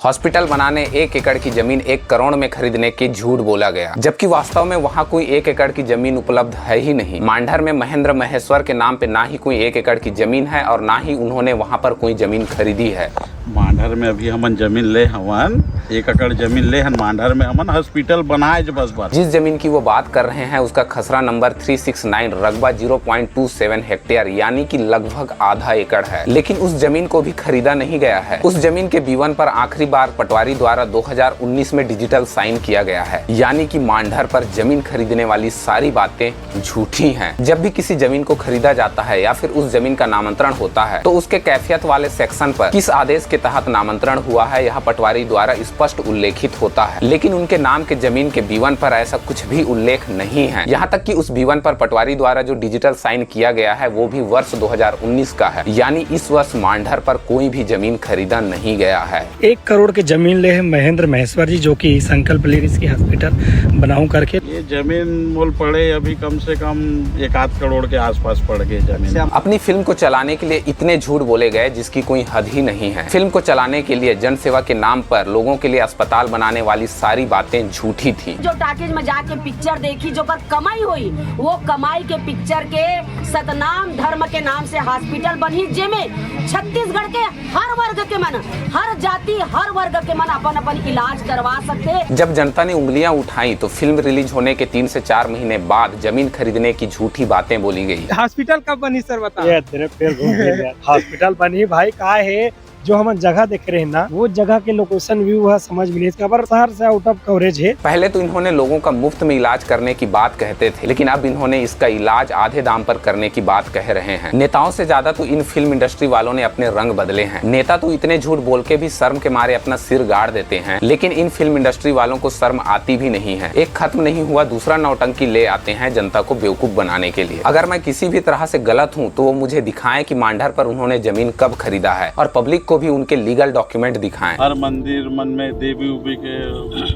Hospital बनाने 1 एकड़ की जमीन 1 करोड़ में खरीदने की झूठ बोला गया, जबकि वास्तव में वहां कोई 1 एकड़ की जमीन उपलब्ध है ही नहीं। मांढर में महेंद्र महेश्वर के नाम पे ना ही कोई 1 एकड़ की जमीन है और ना ही उन्होंने वहां पर कोई जमीन खरीदी है। मांढर में अभी हमन जमीन ले हवन 1 एकड़ जमीन ले हन मांढर में हमन हॉस्पिटल बनाए बस। जिस जमीन की वो बात कर रहे हैं उसका खसरा नंबर 369 रकबा 0.27 हेक्टेयर यानी कि लगभग आधा एकड़ है, लेकिन उस जमीन को भी खरीदा नहीं गया है। उस जमीन के B1 पर आखिरी बार पटवारी द्वारा 2019 में डिजिटल साइन किया गया है, यानी कि मांढर पर जमीन खरीदने वाली सारी बातें झूठी हैं। जब भी किसी जमीन को खरीदा जाता है या फिर उस जमीन का नामांतरण होता है तो उसके कैफियत वाले सेक्शन पर किस आदेश के तहत नामांतरण हुआ है यह पटवारी द्वारा स्पष्ट उल्लेखित होता है, लेकिन उनके नाम के जमीन के B1 पर ऐसा कुछ भी उल्लेख नहीं है। यहाँ तक कि उस B1 पर पटवारी द्वारा जो डिजिटल साइन किया गया है वो भी वर्ष 2019 का है, यानी इस वर्ष मांढर पर कोई भी जमीन खरीदा नहीं गया है। 1 करोड़ की जमीन ले है महेंद्र महेश्वर जी, जो कि संकल्प ले इसकी हॉस्पिटल बनाऊं करके। ये जमीन मोल पड़े अभी कम से कम 1-8 करोड़ के आसपास पड़ गई जमीन। अपनी फिल्म को चलाने के लिए इतने झूठ बोले गए जिसकी कोई हद ही नहीं है। फिल्म को चलाने के लिए जन सेवा के नाम पर लोगों के लिए अस्पताल बनाने वाली सारी बातें झूठी थी। जो टाकीज में जाके पिक्चर देखी जो कर कमाई हुई, वो कमाई के पिक्चर के सतनाम धर्म के नाम से हॉस्पिटल बनी, जेमें छत्तीसगढ़ के हर वर्ग के मन, हर जाति, हर वर्ग के मन अपन इलाज करवा सकते। जब जनता ने उंगलियां उठाई तो फिल्म रिलीज होने के 3 से 4 महीने बाद जमीन खरीदने की झूठी बातें बोली गई। हॉस्पिटल कब बनी सर बता? हॉस्पिटल बनी भाई का है जो हम जगह देख रहे हैं ना, वो जगह के लोकेशन व्यू है, समझ में नहीं खबर, शहर से आउट ऑफ कवरेज है। पहले तो इन्होंने लोगों का मुफ्त में इलाज करने की बात कहते थे, लेकिन अब इन्होंने इसका इलाज आधे दाम पर करने की बात कह रहे हैं। नेताओं से ज्यादा तो इन फिल्म इंडस्ट्री वालों ने अपने रंग बदले हैं। नेता तो इतने झूठ बोल के भी शर्म के मारे अपना सिर गाड़ देते हैं, लेकिन इन फिल्म इंडस्ट्री वालों को शर्म आती भी नहीं है। एक खत्म नहीं हुआ दूसरा नौटंकी ले आते हैं जनता को बेवकूफ बनाने के लिए। अगर मैं किसी भी तरह से गलत हूँ तो वो मुझे दिखाएं कि मांढर पर उन्होंने जमीन कब खरीदा है, और पब्लिक को भी उनके लीगल डॉक्यूमेंट दिखाएं। हर मंदिर मन में देवी उबी के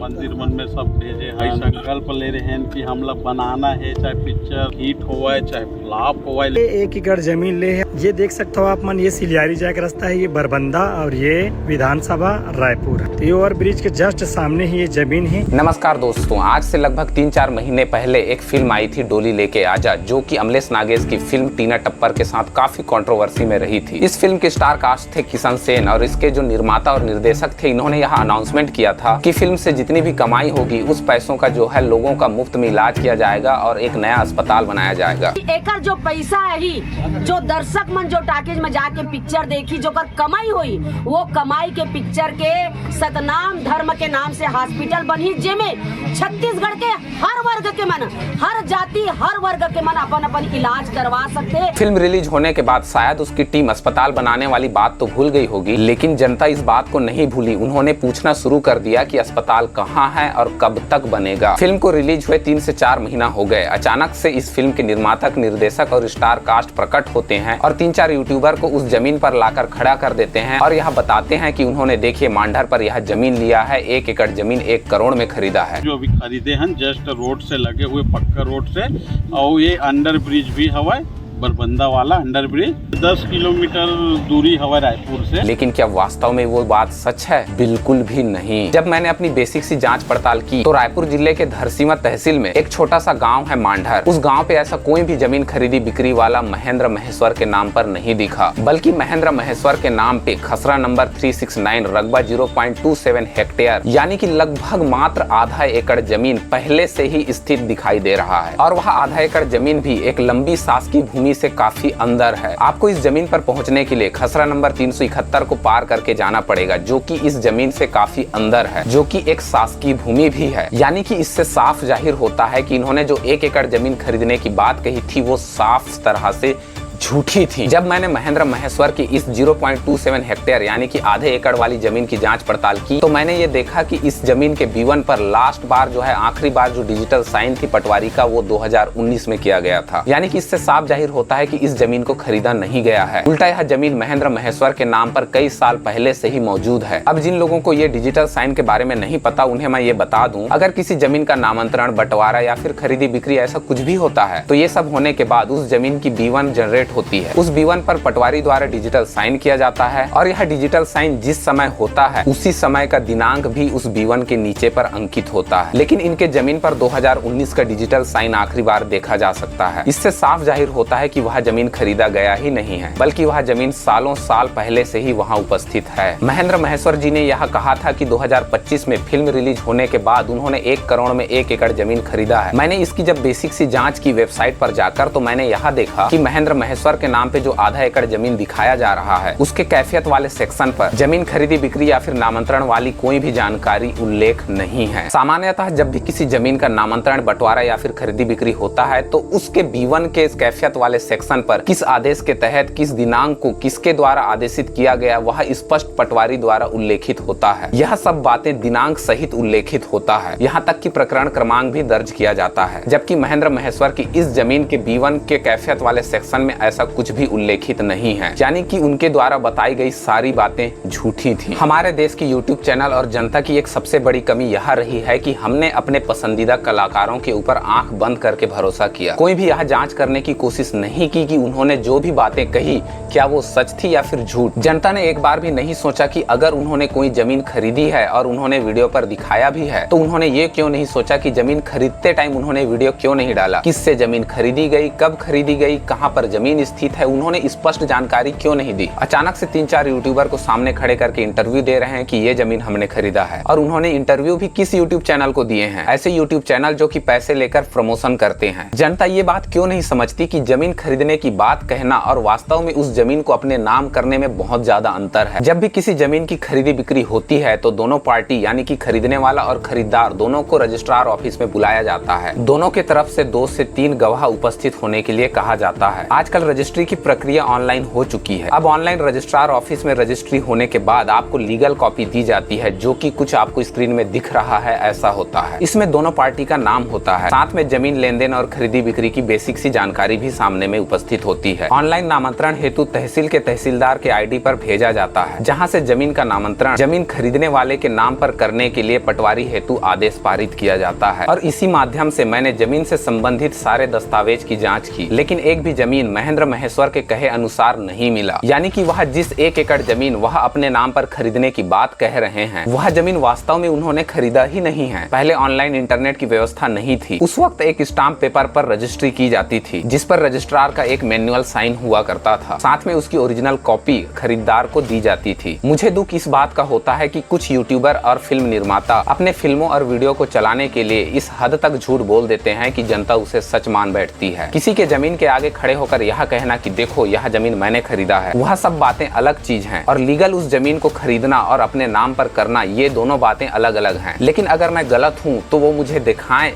मंदिर मन में सब भेजे है, संकल्प ले रहे हैं कि हम लोग बनाना है, चाहे पिक्चर हिट हुआ चाहे फ्लॉप हुआ। 1 एकड़ जमीन ले है, ये देख सकते हो आप मन, ये सिलियारी जाए का रास्ता है, ये बरबंदा और ये विधानसभा रायपुर। तो ये ओवर ब्रिज के जस्ट सामने ही ये जमीन है। नमस्कार दोस्तों, आज से लगभग 3-4 महीने पहले एक फिल्म आई थी डोली लेके आजा, जो कि अमलेश नागेश की फिल्म टीना टप्पर के साथ काफी कंट्रोवर्सी में रही थी। इस फिल्म के स्टार कास्ट थे किशन सेन, और इसके जो निर्माता और निर्देशक थे इन्होंने यहाँ अनाउंसमेंट किया था कि फिल्म से जितनी भी कमाई होगी उस पैसों का जो है लोगों का मुफ्त में इलाज किया जाएगा और एक नया अस्पताल बनाया जाएगा। एकर जो पैसा है ही, जो दर्शक मन जो टाकीज में जाके पिक्चर देखी जो कर कमाई हुई, वो कमाई के पिक्चर के सतनाम धर्म के नाम से हॉस्पिटल बनी, जेमें छत्तीसगढ़ के हर वर्ग के मन, हर जाति, हर वर्ग के मन अपन इलाज करवा सकते। फिल्म रिलीज होने के बाद शायद उसकी टीम अस्पताल बनाने वाली बात तो भूल गई होगी, लेकिन जनता इस बात को नहीं भूली। उन्होंने पूछना शुरू कर दिया कि अस्पताल कहाँ है और कब तक बनेगा। फिल्म को रिलीज हुए 3 से 4 महीना हो गए। अचानक से इस फिल्म के निर्माता, निर्देशक और स्टार कास्ट प्रकट होते हैं और 3-4 यूट्यूबर को उस जमीन पर लाकर खड़ा कर देते हैं और यह बताते हैं कि उन्होंने देखिए मांढर पर यह जमीन लिया है, 1 एकड़ जमीन 1 करोड़ में खरीदा है। जो अभी खरीदे हैं जस्ट रोड से लगे हुए पक्का रोड से, और ये अंडर ब्रिज भी हवा, बरबंदा वाला अंडर ब्रिज 10 किलोमीटर दूरी हवा रायपुर से। लेकिन क्या वास्तव में वो बात सच है? बिल्कुल भी नहीं। जब मैंने अपनी बेसिक सी जांच पड़ताल की तो रायपुर जिले के धरसीवा तहसील में एक छोटा सा गांव है मांढर। उस गांव पे ऐसा कोई भी जमीन खरीदी बिक्री वाला महेंद्र महेश्वर के नाम पर नहीं दिखा, बल्कि महेंद्र महेश्वर के नाम पे खसरा नंबर 369 रकबा 0.27 हेक्टेयर यानी कि लगभग मात्र आधा एकड़ जमीन पहले से ही स्थित दिखाई दे रहा है, और वह आधा एकड़ जमीन भी एक लंबी शासकीय भूमि से काफी अंदर है। आपको इस जमीन पर पहुंचने के लिए खसरा नंबर 371 को पार करके जाना पड़ेगा, जो कि इस जमीन से काफी अंदर है, जो कि एक शासकीय भूमि भी है। यानी कि इससे साफ जाहिर होता है कि इन्होंने जो 1 एकड़ जमीन खरीदने की बात कही थी वो साफ तरह से झूठी थी। जब मैंने महेंद्र महेश्वर की इस 0.27 हेक्टेयर यानी कि आधे एकड़ वाली जमीन की जांच पड़ताल की तो मैंने ये देखा कि इस जमीन के B1 पर लास्ट बार जो है, आखिरी बार जो डिजिटल साइन थी पटवारी का, वो 2019 में किया गया था। यानी कि इससे साफ जाहिर होता है कि इस जमीन को खरीदा नहीं गया है, उल्टा यह जमीन महेंद्र महेश्वर के नाम पर कई साल पहले से ही मौजूद है। अब जिन लोगों को ये डिजिटल साइन के बारे में नहीं पता उन्हें मैं ये बता दूं, अगर किसी जमीन का नामांतरण, बंटवारा या फिर खरीदी बिक्री ऐसा कुछ भी होता है तो ये सब होने के बाद उस जमीन की B1 जनरेट जनरेट होती है। उस B1 पर पटवारी द्वारा डिजिटल साइन किया जाता है और यह डिजिटल साइन जिस समय होता है उसी समय का दिनांक भी उस B1 के नीचे पर अंकित होता है। लेकिन इनके जमीन पर 2019 का डिजिटल साइन आखिरी बार देखा जा सकता है। इससे साफ जाहिर होता है कि वह जमीन खरीदा गया ही नहीं है, बल्कि वह जमीन सालों साल पहले से ही वहां उपस्थित है। महेंद्र महेश्वर जी ने यह कहा था कि 2025 में फिल्म रिलीज होने के बाद उन्होंने 1 करोड़ में 1 एकड़ जमीन खरीदा है। मैंने इसकी जब बेसिक सी जांच की वेबसाइट पर जाकर, तो मैंने यह देखा कि महेंद्र महेश्वर के नाम पे जो आधा एकड़ जमीन दिखाया जा रहा है उसके कैफियत वाले सेक्शन पर जमीन खरीदी बिक्री या फिर नामांतरण वाली कोई भी जानकारी उल्लेख नहीं है। सामान्यतः जब भी किसी जमीन का नामांतरण, बंटवारा या फिर खरीदी बिक्री होता है तो उसके B1 के कैफियत वाले सेक्शन पर किस आदेश के तहत किस दिनांक को किसके द्वारा आदेशित किया गया वह स्पष्ट पटवारी द्वारा उल्लेखित होता है। यह सब बातें दिनांक सहित उल्लेखित होता है। यहाँ तक कि प्रकरण क्रमांक भी दर्ज किया जाता है, जबकि महेंद्र महेश्वर की इस जमीन के B1 के कैफियत वाले सेक्शन में ऐसा कुछ भी उल्लेखित नहीं है, यानी कि उनके द्वारा बताई गई सारी बातें झूठी थी। हमारे देश की यूट्यूब चैनल और जनता की एक सबसे बड़ी कमी यह रही है कि हमने अपने पसंदीदा कलाकारों के ऊपर आंख बंद करके भरोसा किया। कोई भी यह जांच करने की कोशिश नहीं की कि उन्होंने जो भी बातें कही क्या वो सच थी या फिर झूठ। जनता ने एक बार भी नहीं सोचा कि अगर उन्होंने कोई जमीन खरीदी है और उन्होंने वीडियो पर दिखाया भी है तो उन्होंने ये क्यों नहीं सोचा कि जमीन खरीदते टाइम उन्होंने वीडियो क्यों नहीं डाला, किससे जमीन खरीदी गई, कब खरीदी गई, कहाँ पर जमीन स्थित है, उन्होंने स्पष्ट जानकारी क्यों नहीं दी। अचानक से 3-4 यूट्यूबर को सामने खड़े करके इंटरव्यू दे रहे हैं कि ये जमीन हमने खरीदा है, और उन्होंने इंटरव्यू भी किस यूट्यूब चैनल को दिए हैं, ऐसे यूट्यूब चैनल जो कि पैसे लेकर प्रमोशन करते हैं। जनता ये बात क्यों नहीं समझती कि जमीन खरीदने की बात कहना और वास्तव में उस जमीन को अपने नाम करने में बहुत ज्यादा अंतर है। जब भी किसी जमीन की खरीदी बिक्री होती है तो दोनों पार्टी यानी कि खरीदने वाला और खरीदार दोनों को रजिस्ट्रार ऑफिस में बुलाया जाता है। दोनों के तरफ से 2 से 3 गवाह उपस्थित होने के लिए कहा जाता है। आजकल रजिस्ट्री की प्रक्रिया ऑनलाइन हो चुकी है। अब ऑनलाइन रजिस्ट्रार ऑफिस में रजिस्ट्री होने के बाद आपको लीगल कॉपी दी जाती है, जो कि कुछ आपको स्क्रीन में दिख रहा है ऐसा होता है। इसमें दोनों पार्टी का नाम होता है, साथ में जमीन लेन देन और खरीदी बिक्री की बेसिक सी जानकारी भी सामने में उपस्थित होती है। ऑनलाइन नामांतरण हेतु तहसील के तहसीलदार के ID पर भेजा जाता है, जहां से जमीन का नामांतरण जमीन खरीदने वाले के नाम पर करने के लिए पटवारी हेतु आदेश पारित किया जाता है। और इसी माध्यम से मैंने जमीन से संबंधित सारे दस्तावेज की जाँच की, लेकिन एक भी जमीन महेंद्र महेश्वर के कहे अनुसार नहीं मिला। यानी कि वह जिस 1 एकड़ जमीन वह अपने नाम पर खरीदने की बात कह रहे हैं वह जमीन वास्तव में उन्होंने खरीदा ही नहीं है। पहले ऑनलाइन इंटरनेट की व्यवस्था नहीं थी। उस वक्त एक स्टाम्प पेपर पर रजिस्ट्री की जाती थी, जिस पर रजिस्ट्रार का एक मैनुअल साइन हुआ करता था, साथ में उसकी ओरिजिनल कॉपी खरीदार को दी जाती थी। मुझे दुख इस बात का होता है कि कुछ यूट्यूबर और फिल्म निर्माता अपने फिल्मों और वीडियो को चलाने के लिए इस हद तक झूठ बोल देते हैं कि जनता उसे सच मान बैठती है। किसी के जमीन के आगे खड़े होकर यह कहना कि देखो यह जमीन मैंने खरीदा है, वह सब बातें अलग चीज हैं, और लीगल उस जमीन को खरीदना और अपने नाम पर करना ये दोनों बातें अलग अलग हैं। लेकिन अगर मैं गलत हूँ तो वो मुझे दिखाएं,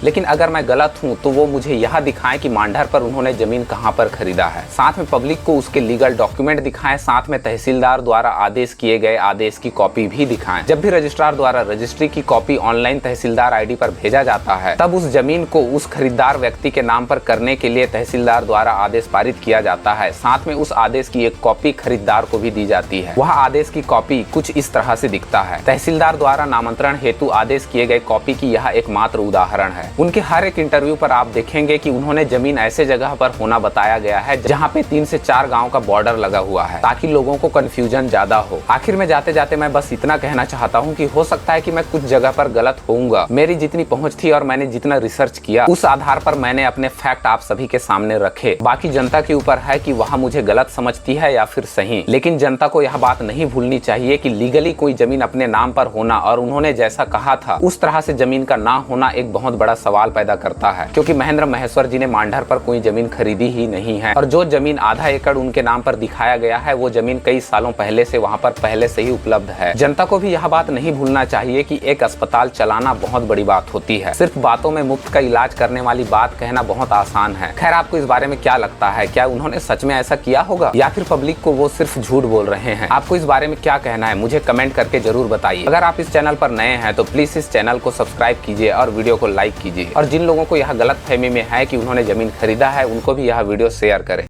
यह दिखाएं कि मांडर पर उन्होंने जमीन कहाँ पर खरीदा है। साथ में पब्लिक को उसके लीगल डॉक्यूमेंट दिखाएं, साथ में तहसीलदार द्वारा आदेश किए गए आदेश की कॉपी भी दिखाएं। जब भी रजिस्ट्रार द्वारा रजिस्ट्री की कॉपी ऑनलाइन तहसीलदार ID पर भेजा जाता है, तब उस जमीन को उस खरीदार व्यक्ति के नाम पर करने के लिए तहसीलदार द्वारा आदेश पारित किया जाता है। साथ में उस आदेश की एक कॉपी खरीदार को भी दी जाती है। वह आदेश की कॉपी कुछ इस तरह से दिखता है। तहसीलदार द्वारा नामांतरण हेतु आदेश किए गए कॉपी की यह एकमात्र उदाहरण है। उनके हर एक इंटरव्यू पर आप देखेंगे कि उन्होंने जमीन ऐसे जगह पर होना बताया गया है जहाँ पे 3 से 4 गाँव का बॉर्डर लगा हुआ है, ताकि लोगों को कंफ्यूजन ज्यादा हो। आखिर में जाते जाते मैं बस इतना कहना चाहता हूँ कि हो सकता है कि मैं कुछ जगह पर गलत होऊंगा। मेरी जितनी पहुँच थी और मैंने जितना रिसर्च किया उस आधार पर मैंने अपने फैक्ट आप सभी के सामने रखे। बाकी जनता के ऊपर है कि वह मुझे गलत समझती है या फिर सही। लेकिन जनता को यह बात नहीं भूलनी चाहिए कि लीगली कोई जमीन अपने नाम पर होना और उन्होंने जैसा कहा था उस तरह से जमीन का ना होना एक बहुत बड़ा सवाल पैदा करता है, क्योंकि महेंद्र महेश्वर जी ने मांडर पर कोई जमीन खरीदी ही नहीं है, और जो जमीन आधा एकड़ उनके नाम पर दिखाया गया है वो जमीन कई सालों पहले से वहाँ पर पहले से ही उपलब्ध है। जनता को भी यह बात नहीं भूलना चाहिए कि एक अस्पताल चलाना बहुत बड़ी बात होती है। सिर्फ बातों में मुफ्त का इलाज करने वाली बात कहना बहुत आसान है। खैर, आपको इस बारे में क्या लगता है? क्या उन्होंने सच में ऐसा किया होगा या फिर पब्लिक को वो सिर्फ झूठ बोल रहे हैं? आपको इस बारे में क्या कहना है मुझे कमेंट करके जरूर बताइए। अगर आप इस चैनल पर नए हैं तो प्लीज इस चैनल को सब्सक्राइब कीजिए और वीडियो को लाइक कीजिए। और जिन लोगों को यह गलतफहमी में है कि उन्होंने जमीन खरीदा है उनको भी यह वीडियो शेयर करें।